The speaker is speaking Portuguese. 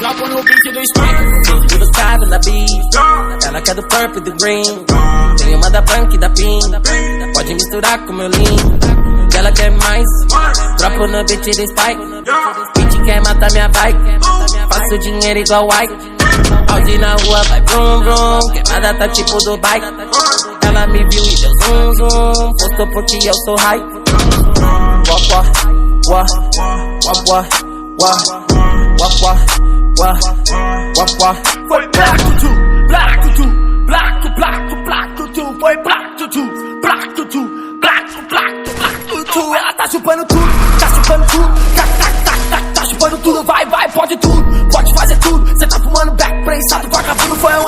Logo no beat do Spike. Do sky na beat. Ela quer do purple e do green. Tem uma da branca e da pink. Pode misturar com meu lean. Ela quer mais. Dropo no beat do Spike. Beat quer matar minha bike. Faço dinheiro igual Ike. Audi na rua vai brum brum. Queimada tá tipo Dubai. Ela me viu e deu zoom zoom. Postou porque eu sou high. Wah wah wah wah wah wah wah wah. Foi black tutu, black tutu, black black black tutu. Foi black tutu, black tutu, black black black tutu. Ela tá chupando tudo, tá chupando tudo. Tá chupando tudo, vai, pode tudo, pode fazer tudo. Cê tá fumando back prensado, vagabundo foi um